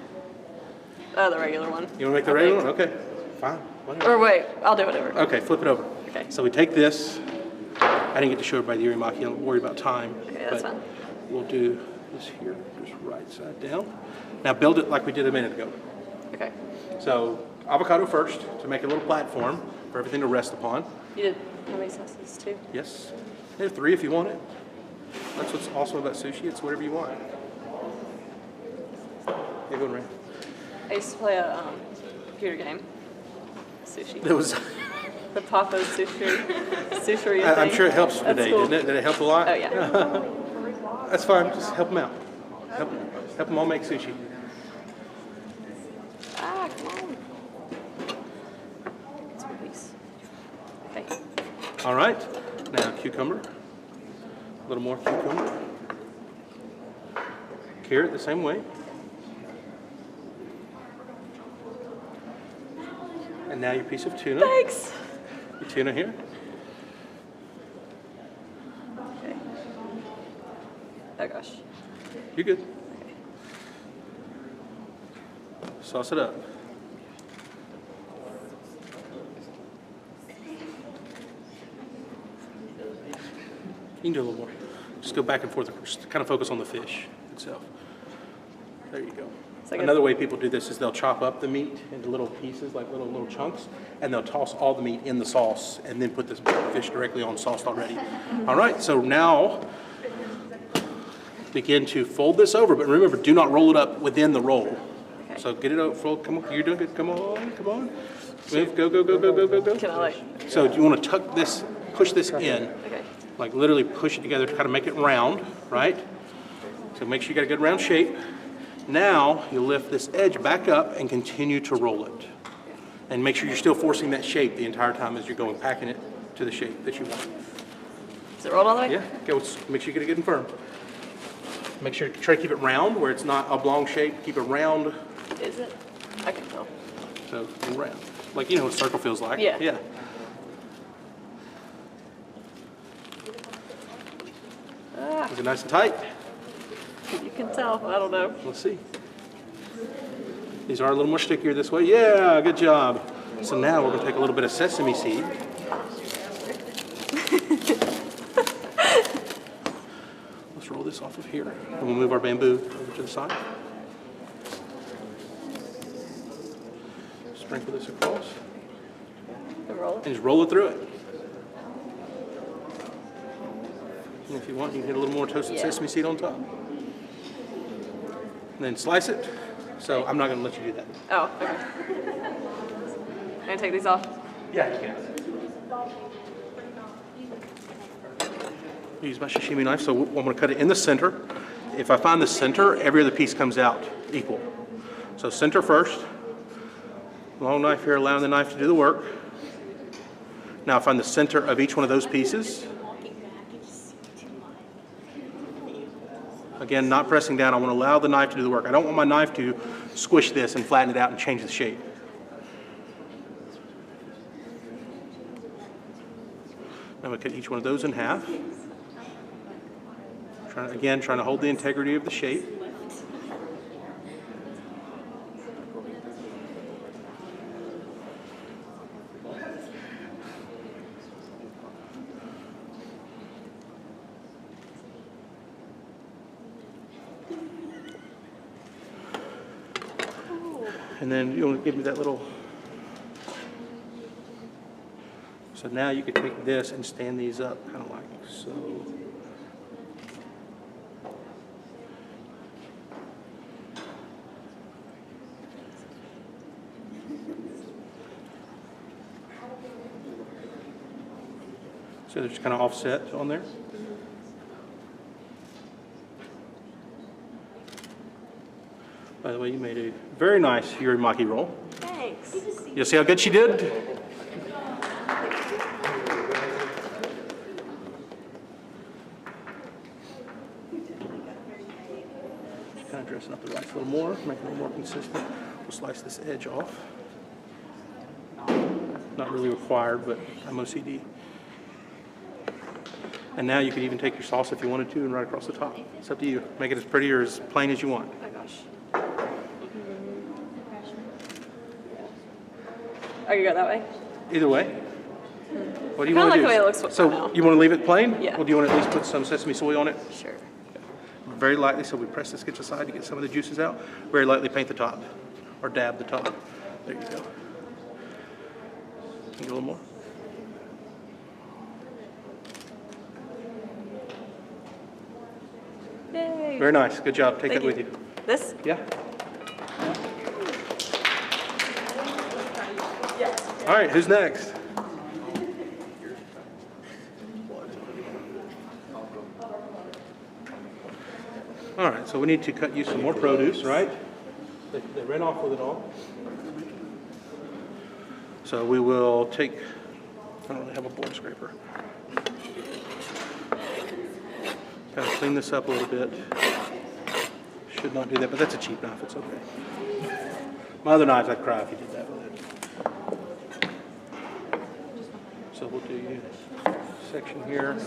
The regular one. You want to make the regular one? Okay, fine. Whatever. Or wait, I'll do whatever. Okay, flip it over. Okay. So we take this. I didn't get to show everybody the yuri maki. Don't worry about time. Okay, that's fine. We'll do this here, just right side down. Now build it like we did a minute ago. Okay. So avocado first to make a little platform for everything to rest upon. You did how many sauces? 2? Yes. Yeah, 3 if you want it. That's what's awesome about sushi. It's whatever you want. Yeah, go ahead. I used to play a computer game. Sushi. That was. The Papa's sushi. I'm sure it helps That's today, cool. didn't it? Did it help a lot? Oh yeah. That's fine. Just help them out. Help them all make sushi. Ah, come on. It's a piece. Okay. All right. Now cucumber, a little more cucumber. Carrot the same way. And now your piece of tuna. Thanks. Your tuna here. Okay. Oh gosh. You're good. Sauce it up. You can do a little more. Just go back and forth. Just kind of focus on the fish itself. There you go. Another way people do this is they'll chop up the meat into little pieces, like little chunks, and they'll toss all the meat in the sauce and then put this fish directly on sauce already. All right, so now begin to fold this over, but remember, do not roll it up within the roll. Okay. So get it over, fold, come on, you're doing good, come on. Move, go. Can I like? So you want to tuck this, push this in, Okay. like literally push it together to kind of make it round, right? So make sure you got a good round shape. Now you lift this edge back up and continue to roll it. And make sure you're still forcing that shape the entire time as you're going, packing it to the shape that you want. Is it rolled all the way? Yeah, go, make sure you get it good and firm. Make sure, try to keep it round where it's not oblong shape. Keep it round. Is it? I can tell. So round. Like, you know what a circle feels like. Yeah. Yeah. Is it nice and tight? You can tell. I don't know. Let's see. These are a little more stickier this way. Yeah, good job. So now we're going to take a little bit of sesame seed. Let's roll this off of here. And we'll move our bamboo over to the side. Sprinkle this across. Roll it. And just roll it through it. And if you want, you can hit a little more toasted sesame seed on top. And then slice it. So I'm not going to let you do that. Oh, okay. Can I take these off? Yeah, you can. Use my sashimi knife, so I'm going to cut it in the center. If I find the center, every other piece comes out equal. So center first. Long knife here, allowing the knife to do the work. Now I find the center of each one of those pieces. Again, not pressing down. I want to allow the knife to do the work. I don't want my knife to squish this and flatten it out and change the shape. I'm going to cut each one of those in half. Trying to hold the integrity of the shape. And then you want to give me that little. So now you could take this and stand these up, kind of like so. So they're just kind of offset on there. By the way, you made a very nice urimaki roll. Thanks. You see how good she did? Kind of dressing up the rice a little more, make it a little more consistent. We'll slice this edge off. Not really required, but I'm OCD. And now you could even take your sauce if you wanted to and right across the top. It's up to you. Make it as pretty or as plain as you want. Oh my gosh. Oh, you go that way? Either way. What do you I want to kinda like do? the way it looks So now. you want to leave it plain? Yeah. Or do you want to at least put some sesame soy on it? Sure. Very lightly, so we press the sketch aside to get some of the juices out. Very lightly paint the top, or dab the top. There you go. Can you get a little more? Yay. Very nice, good job. Take Thank that with you. This? Yeah. All right, who's next? All right, so we need to cut you some more produce, right? They ran off with it all. So we will take, I don't really have a board scraper. Kind of clean this up a little bit. Should not do that, but that's a cheap knife. It's okay. My other knives, I'd cry if you did that with it. So we'll do section here.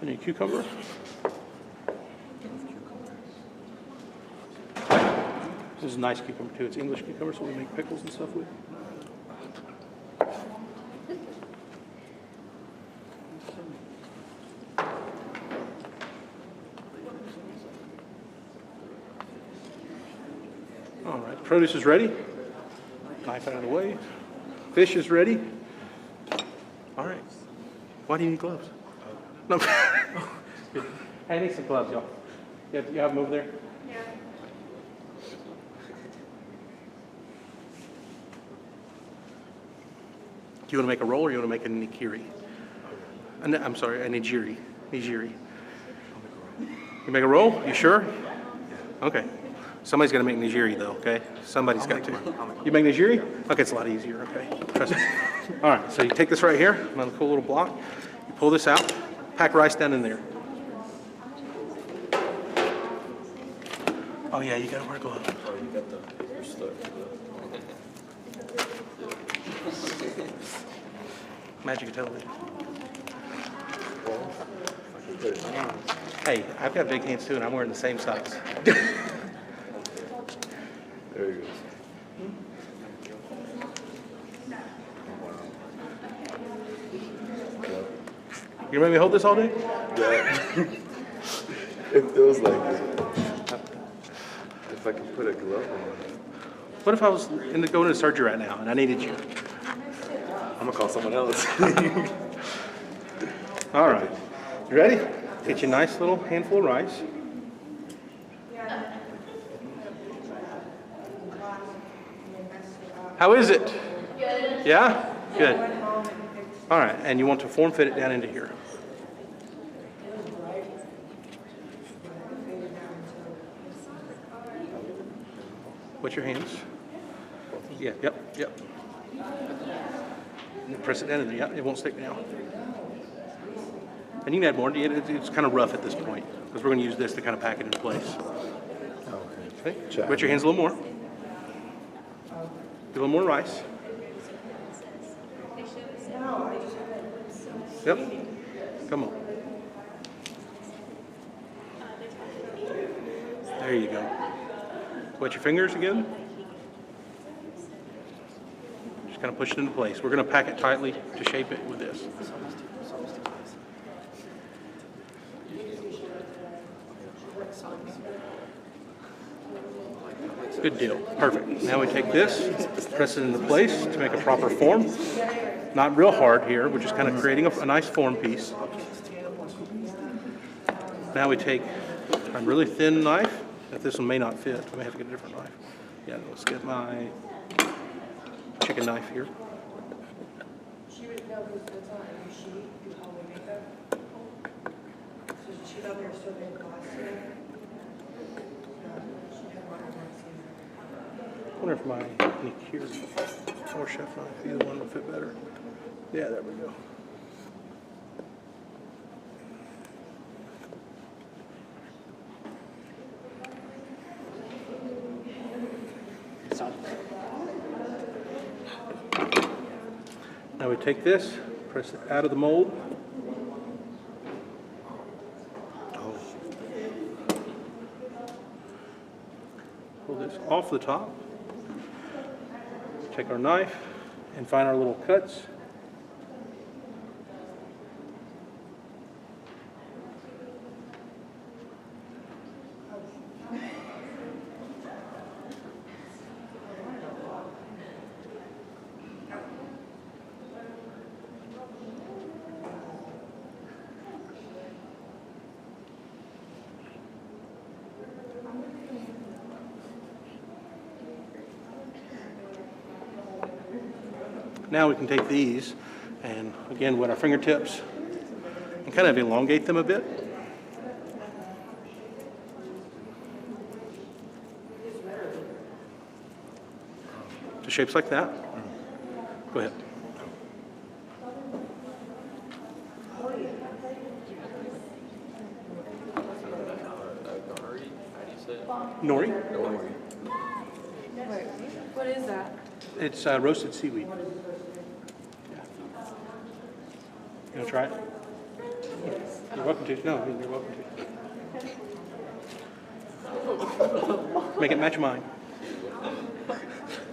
Any cucumber? This is a nice cucumber too. It's English cucumber, so we make pickles and stuff with. All right, produce is ready. Knife out of the way. Fish is ready. All right. Why do you need gloves? No. I need some gloves, y'all. You have them over there? Yeah. Do you want to make a roll or you want to make a nikiri? I'm sorry, a nigiri. Nigiri. You make a roll? You sure? Okay. Somebody's got to make nigiri though, okay? Somebody's got to. You make nigiri? Okay, it's a lot easier, okay? Trust me. All right, so you take this right here, another cool little block. You pull this out. Pack rice down in there. Oh yeah, you gotta wear gloves. Oh, you got you're stuck. Magic of television. Well, I can put it on. Hey, I've got big hands too, and I'm wearing the same size. There he goes. You want me to hold this all day? Yeah. It feels like it. If I could put a glove on. What if I was going into surgery right now and I needed you? I'm gonna call someone else. All right. You ready? Get you a nice little handful of rice. How is it? Good. Yeah? Good. All right, and you want to form fit it down into here. What's your hands? Yeah, yep. And press it down in there. Yeah, it won't stick down. And you can add more. It's kind of rough at this point because we're going to use this to kind of pack it in place. Okay. Put your hands a little more. Get a little more rice. Yep. Come on. There you go. Wet your fingers again. Just kind of push it into place. We're going to pack it tightly to shape it with this. Good deal. Perfect. Now we take this, press it into place to make a proper form. Not real hard here, we're just kind of creating a nice form piece. Now we take a really thin knife. If this one may not fit, I may have to get a different knife. Yeah, let's get my chicken knife here. I wonder if my nikiri or chef knife, either one will fit better. Yeah, there we go. Now we take this, press it out of the mold. Pull this off the top. Take our knife and find our little cuts. Now we can take these and again with our fingertips and kind of elongate them a bit. To shapes like that. Go ahead. Nori. Wait, what is that? It's roasted seaweed. Yeah. You want to try it? You're welcome to. No, I mean, you're welcome to. Make it match mine.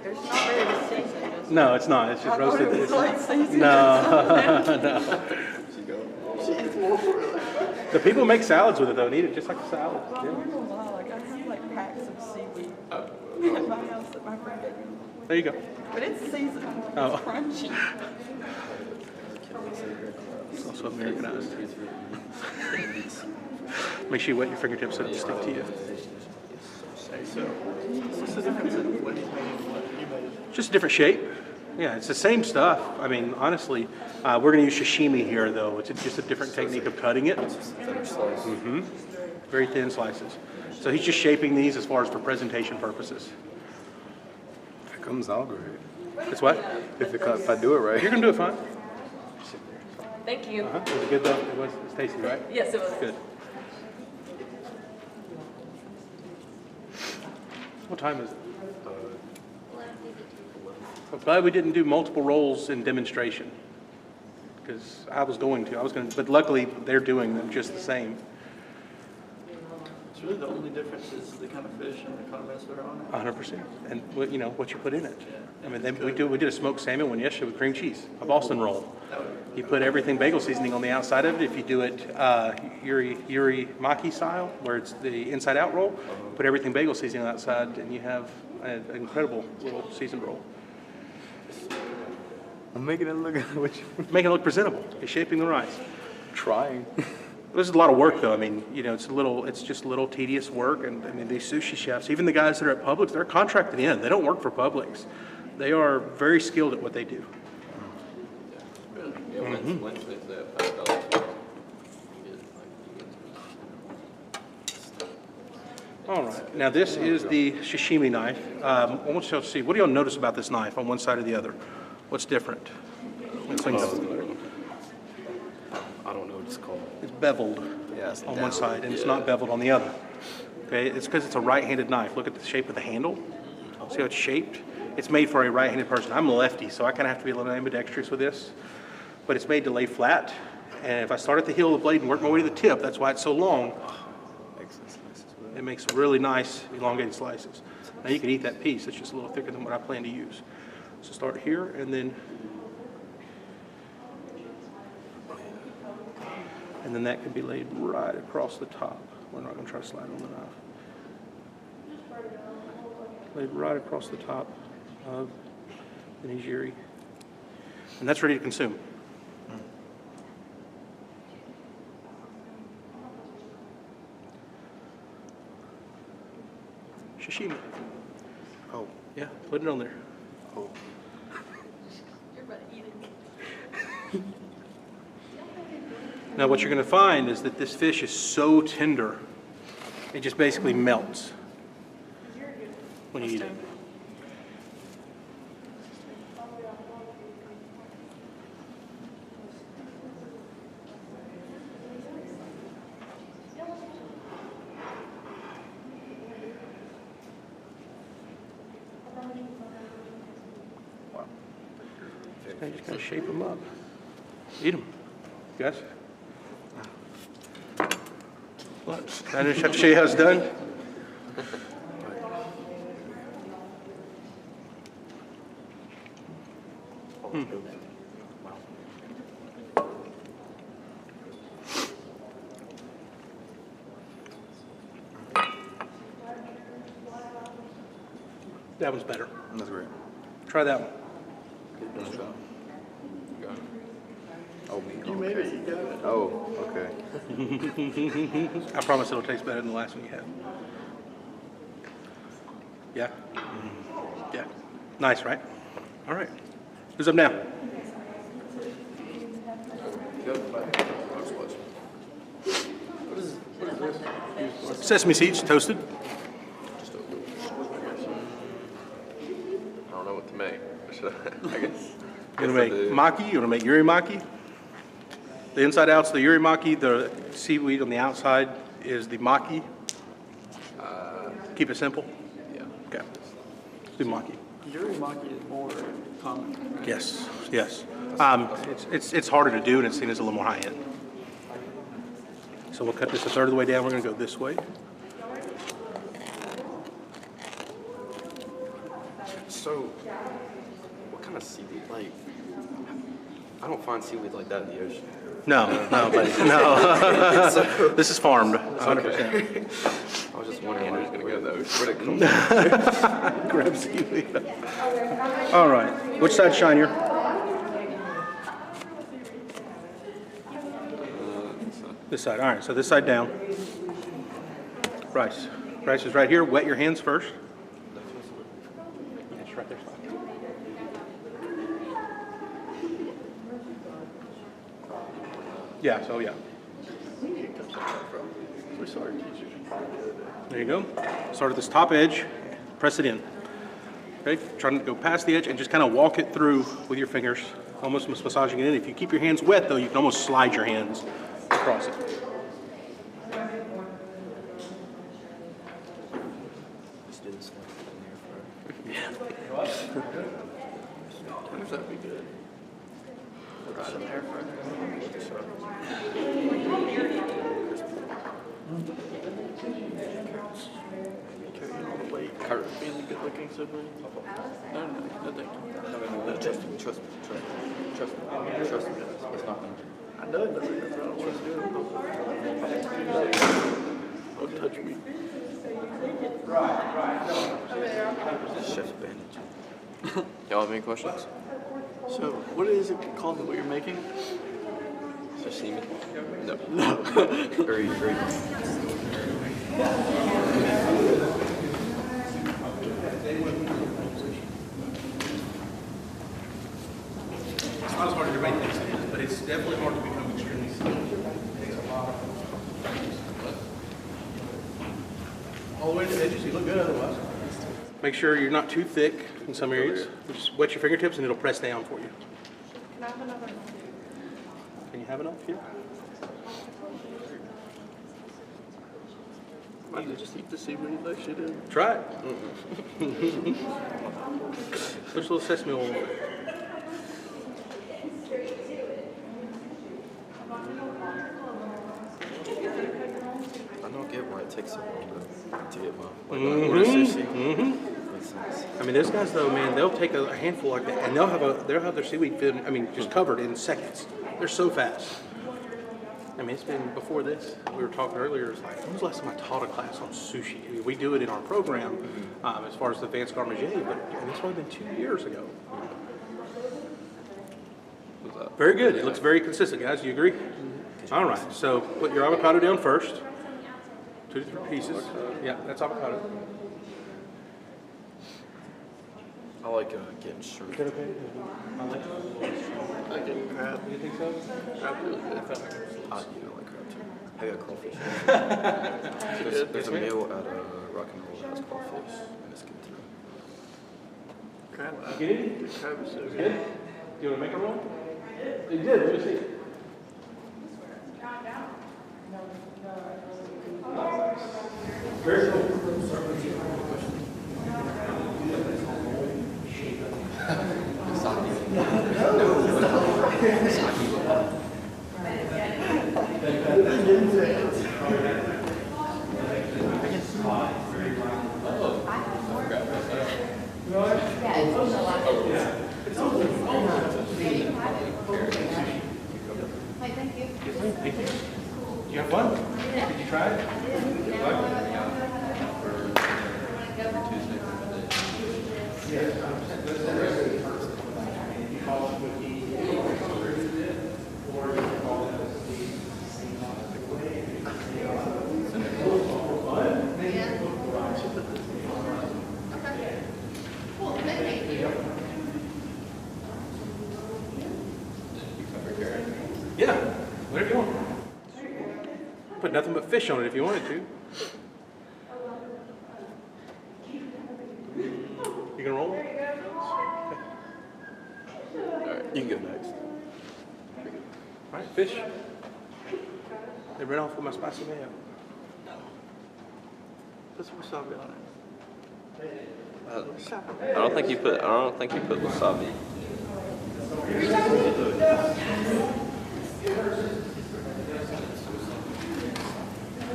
There's not very much seasoning. No, it's not. It's just roasted. It was like seasoning. No, no. The people make salads with it though and eat it just like a salad. Well, I'm Yeah. not gonna lie, like I have like packs of seaweed at my house that my friend gave me. There you go. But it's seasoned. Oh. It's crunchy. It's also Americanized. Make sure you wet your fingertips so it doesn't stick to you. What's the difference in what he's made and what you made? Just a different shape. Yeah, it's the same stuff. I mean, honestly, we're going to use sashimi here, though. It's just a different technique of cutting it. Thinner slice. Very thin slices. So he's just shaping these as far as for presentation purposes. If it comes out right. It's what? If I do it right. You're going to do it fine. Thank you. Was it good, though? It was tasty, right? Yes, it was. Good. What time is it? I'm glad we didn't do multiple rolls in demonstration, because I was going to, but luckily they're doing them just the same. It's really the only difference is the kind of fish and the condiments that are on it. 100%, and what you put in it. I mean, we did a smoked salmon one yesterday with cream cheese, a Boston roll. You put everything bagel seasoning on the outside of it. If you do it yuri maki style, where it's the inside out roll, put everything bagel seasoning on the outside, and you have an incredible little seasoned roll. I'm making it look what you Make it look presentable. You're shaping the rice. trying. This is a lot of work, though. I mean, it's just a little tedious work. And I mean, these sushi chefs, even the guys that are at Publix, they're contracted in. They don't work for Publix. They are very skilled at what they do. Yeah, Wednesday's that $5. All right. Now, this is the sashimi knife. I want you to see, what do y'all notice about this knife on one side or the other? What's different? I don't know what it's called. It's beveled Yeah, it's on down. one side, and it's not beveled on the other. Okay, it's because it's a right-handed knife. Look at the shape of the handle. See how it's shaped? It's made for a right-handed person. I'm a lefty, so I kind of have to be a little ambidextrous with this. But it's made to lay flat, and if I start at the heel of the blade and work my way to the tip, that's why it's so long. It makes really nice elongated slices. Now you can eat that piece. It's just a little thicker than what I plan to use. So start here, and then that can be laid right across the top. We're not going to try to slide on the knife. Laid right across the top of the nigiri. And that's ready to consume. Sashimi. Oh. Yeah, put it on there. Oh. You're about to eat it. Now what you're going to find is that this fish is so tender, it just basically melts when you eat it. Now you just kind of shape them up. Eat them. Guys? Look, I just have to show you how it's done. That one's better. That's great. Try that one. Oh, me. You made it, you got it. Oh, okay. I promise it'll taste better than the last one you had. Yeah? Yeah. Nice, right? All right. Who's up now? Sesame seeds, toasted. I don't know what to make. Should I guess. You're gonna make maki, you're gonna make yuri maki. The inside out's the yuri maki, the seaweed on the outside is the maki. Keep it simple. Yeah. Okay. Let's do maki. Urimaki is more common, right? Yes, yes. It's harder to do and it's seen as a little more high end. So we'll cut this a third of the way down. We're gonna go this way. So, what kind of seaweed? Like, I don't find seaweed like that in the ocean. No, buddy, no. This is farmed, 100%. I was just wondering where's gonna go in the ocean. Where'd it come from? Grab seaweed. All right, which side's shinier? This side, all right, so this side down. Rice. Rice is right here. Wet your hands first. It's right there. Yeah, so yeah. We saw our teacher. There you go. Start at this top edge, press it in. Okay, trying to go past the edge and just kind of walk it through with your fingers, almost massaging it in. If you keep your hands wet though, you can almost slide your hands across it. Just do this one in there I wonder if that'd be good. Right in there for carrying all the weight. Being the good looking sibling. No, nothing. Trust me. Trust me. It's not gonna. I know it doesn't. That's what I want to do. Don't touch me. Chef's bandage. Y'all have any questions? So, what is it called that what you're making? Sashimi? No. No. Very, very. It's not as hard as everybody thinks it is, but it's definitely hard to become extremely skilled. It takes a lot of all the way to the edges. You look good otherwise. Make sure you're not too thick in some areas. Just wet your fingertips and it'll press down for you. Can I have another? Can you have enough here? Might as well just eat the seaweed like she did. Try it. Push a little sesame oil. I don't get why it takes so long to get my order sushi. Makes sense. I mean, those guys though, man, they'll take a handful like that and they'll have their seaweed filled, just covered in seconds. They're so fast. I mean, it's been before this. We were talking earlier. It's like, when was the last time I taught a class on sushi? I mean, we do it in our program as far as the advanced garde manger, but it's only been 2 years ago. Very good. It looks very consistent, guys. You agree? All right. So put your avocado down first. 2 to 3 pieces. Yeah, that's avocado. I like getting shrimp. Is that okay? I like I get crab. You think so? Crab really good. I like crab too. Have you had crawfish? Good. There's a meal at Rock and Roll that has crawfish, and it's good too. Crab. Get it? The crab is so Good? good. You want to make a roll? You did. Let me see. Very cool. Thank you. Did you have fun? Did you try it? fish on it if you wanted to. You gonna roll it? Alright, you can go next. All right, fish. They ran off with my spicy mayo. Put some wasabi on it. I don't think you put wasabi.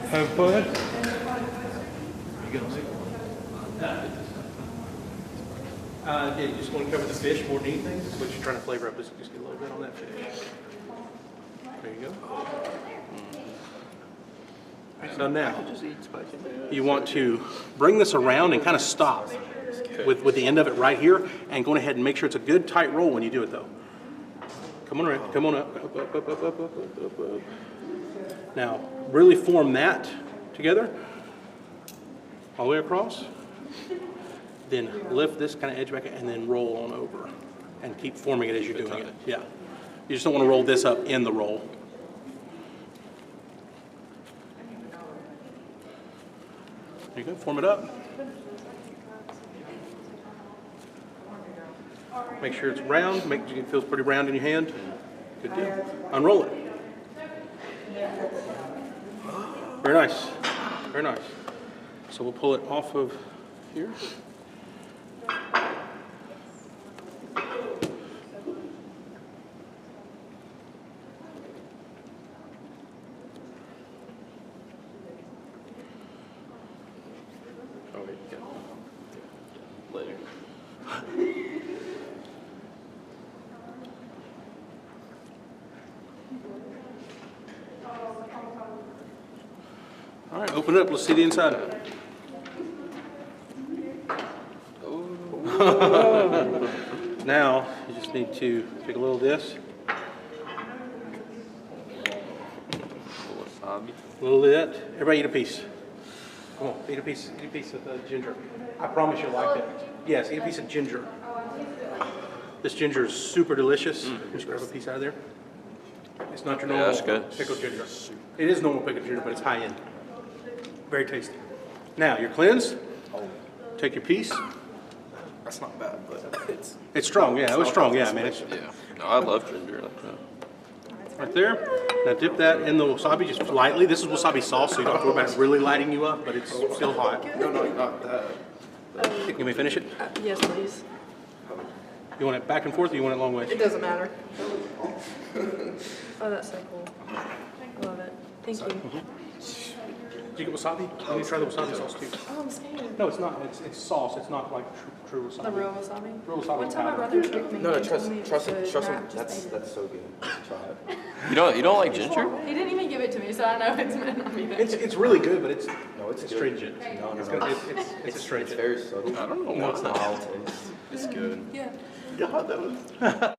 Have fun. You gonna see? Yeah, you just want to cover the fish more than anything. That's what you're trying to flavor up. Just get a little bit on that fish. There you go. So now, Just eat spicy. you want to bring this around and kind of stop with the end of it right here, and go ahead and make sure it's a good tight roll when you do it though. Come on around, come on up, up, up, up, up, up, up, up, up. Now, really form that together, all the way across. Then lift this kind of edge back and then roll on over, and keep forming it as you're doing it. Yeah, you just don't want to roll this up in the roll. There you go, form it up. Make sure it's round, make sure it feels pretty round in your hand. Good deal. Unroll it. Very nice, very nice. So we'll pull it off of here. Oh, wait, yeah. Later. All right, open it up, let's see the inside. Now, you just need to take a little of this, Wasabi. a little of that. Everybody eat a piece. Come on, eat a piece of the ginger. I promise you'll like it. Yes, eat a piece of ginger. This ginger is super delicious. Just grab a piece out of there. It's not your Yeah, normal that's good. pickled ginger. It is normal pickled ginger, but it's high end. Very tasty. Now, you're cleansed. Take your piece. That's not bad, but It's strong, yeah, it was strong, yeah, I mean, it's Yeah. No, I love ginger like that. right there. Now dip that in the wasabi just lightly. This is wasabi sauce, so you don't have to worry about it really lighting you up, but it's still hot. no, not that. You may finish it? Yes, please. You want it back and forth, or you want it long ways? It doesn't matter. Oh, that's so cool. I love it. Thank you. Did you get wasabi? You need to try the wasabi sauce too. Oh, I'm scared. No, it's not. It's sauce. It's not like true wasabi. The real wasabi? Real wasabi One time my powder. brother tricked me. No, and trust told me it trust was him. good, Trust and him. I just That's ate it. so good. Try it. You don't like ginger? He didn't even give it to me, so I know it's meant not be that. It's really good, but it's No, it's good. astringent. No, It's no, got- no. it's It's astringent. very subtle. I don't know. No, it's not. Mild taste. It's good. Yeah. God, that was.